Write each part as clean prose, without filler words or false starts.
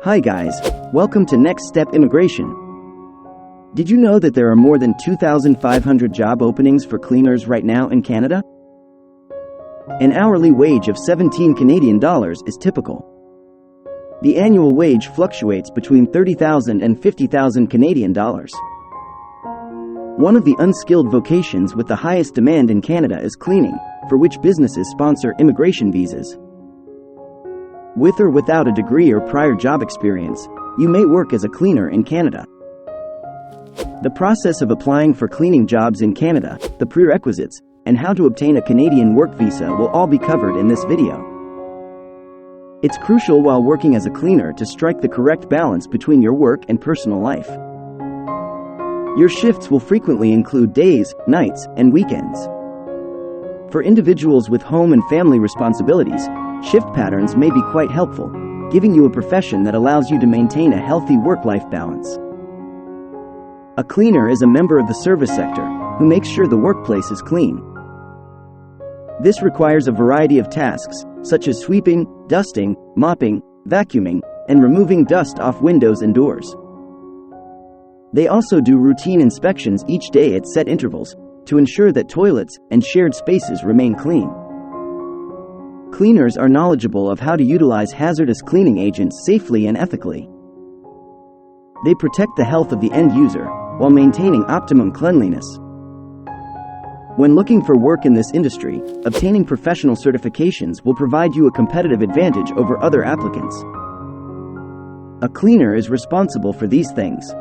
Hi guys, welcome to Next Step Immigration. Did you know that there are more than 2,500 job openings for cleaners right now in Canada? An hourly wage of 17 Canadian dollars is typical. The annual wage fluctuates between 30,000 and 50,000 Canadian dollars. One of the unskilled vocations with the highest demand in Canada is cleaning, for which businesses sponsor immigration visas. With or without a degree or prior job experience, you may work as a cleaner in Canada. The process of applying for cleaning jobs in Canada, the prerequisites, and how to obtain a Canadian work visa will all be covered in this video. It's crucial while working as a cleaner to strike the correct balance between your work and personal life. Your shifts will frequently include days, nights, and weekends. For individuals with home and family responsibilities, shift patterns may be quite helpful, giving you a profession that allows you to maintain a healthy work-life balance. A cleaner is a member of the service sector who makes sure the workplace is clean. This requires a variety of tasks, such as sweeping, dusting, mopping, vacuuming, and removing dust off windows and doors. They also do routine inspections each day at set intervals to ensure that toilets and shared spaces remain clean. Cleaners are knowledgeable of how to utilize hazardous cleaning agents safely and ethically. They protect the health of the end user while maintaining optimum cleanliness. When looking for work in this industry, obtaining professional certifications will provide you a competitive advantage over other applicants. A cleaner is responsible for these things.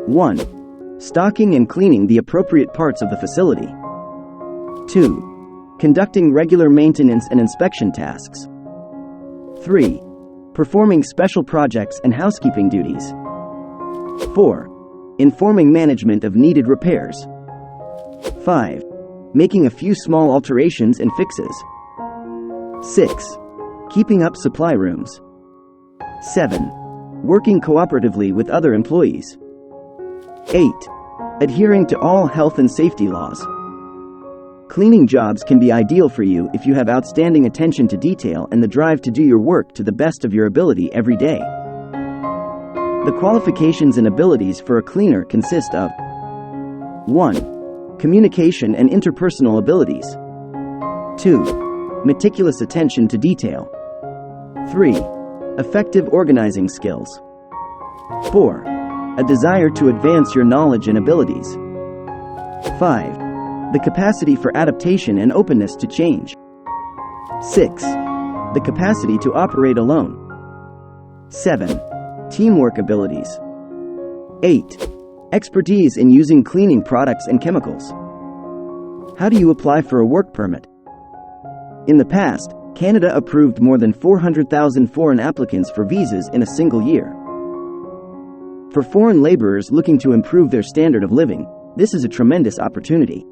1. Stocking and cleaning the appropriate parts of the facility. 2. Conducting regular maintenance and inspection tasks. 3. Performing special projects and housekeeping duties. 4. Informing management of needed repairs. 5. Making a few small alterations and fixes. 6. Keeping up supply rooms. 7. Working cooperatively with other employees. 8. Adhering to all health and safety laws. Cleaning jobs can be ideal for you if you have outstanding attention to detail and the drive to do your work to the best of your ability every day. The qualifications and abilities for a cleaner consist of 1. Communication and interpersonal abilities. 2. Meticulous attention to detail. 3. Effective organizing skills. 4. A desire to advance your knowledge and abilities. 5. The capacity for adaptation and openness to change. 6. The capacity to operate alone. 7. Teamwork abilities. 8. Expertise in using cleaning products and chemicals. How do you apply for a work permit? In the past, Canada approved more than 400,000 foreign applicants for visas in a single year. For foreign laborers looking to improve their standard of living, this is a tremendous opportunity.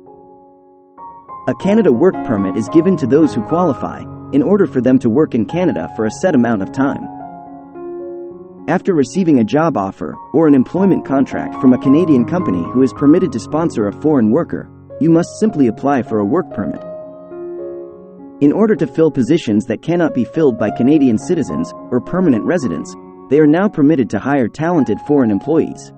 A Canada work permit is given to those who qualify, in order for them to work in Canada for a set amount of time. After receiving a job offer or an employment contract from a Canadian company who is permitted to sponsor a foreign worker, you must simply apply for a work permit. In order to fill positions that cannot be filled by Canadian citizens or permanent residents, they are now permitted to hire talented foreign employees.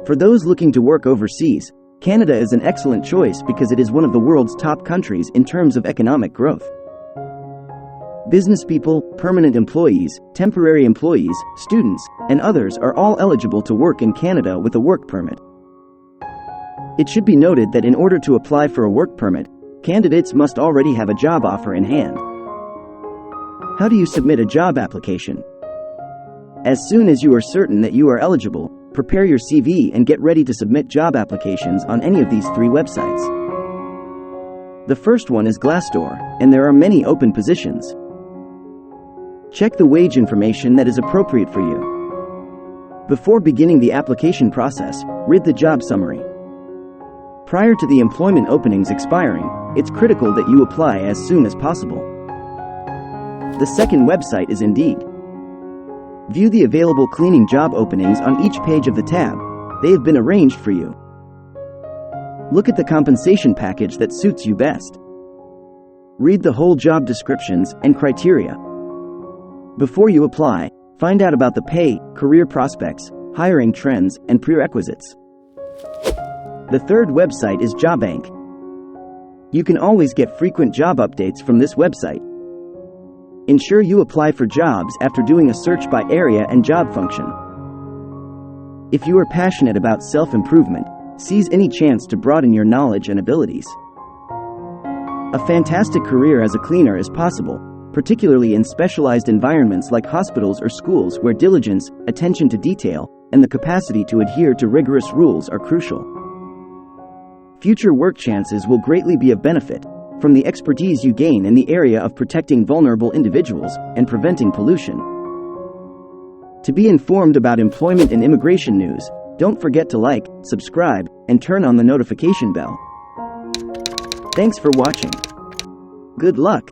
For those looking to work overseas, Canada is an excellent choice because it is one of the world's top countries in terms of economic growth. Business people, permanent employees, temporary employees, students, and others are all eligible to work in Canada with a work permit. It should be noted that in order to apply for a work permit, candidates must already have a job offer in hand. How do you submit a job application? As soon as you are certain that you are eligible, prepare your CV and get ready to submit job applications on any of these 3 websites. The first one is Glassdoor, and there are many open positions. Check the wage information that is appropriate for you. Before beginning the application process, read the job summary. Prior to the employment openings expiring, it's critical that you apply as soon as possible. The second website is Indeed. View the available cleaning job openings on each page of the tab. They have been arranged for you. Look at the compensation package that suits you best. Read the whole job descriptions and criteria. Before you apply, find out about the pay, career prospects, hiring trends, and prerequisites. The third website is JobBank. You can always get frequent job updates from this website. Ensure you apply for jobs after doing a search by area and job function. If you are passionate about self-improvement, seize any chance to broaden your knowledge and abilities. A fantastic career as a cleaner is possible, particularly in specialized environments like hospitals or schools where diligence, attention to detail, and the capacity to adhere to rigorous rules are crucial. Future work chances will greatly be of benefit from the expertise you gain in the area of protecting vulnerable individuals and preventing pollution. To be informed about employment and immigration news, don't forget to like, subscribe, and turn on the notification bell. Thanks for watching. Good luck.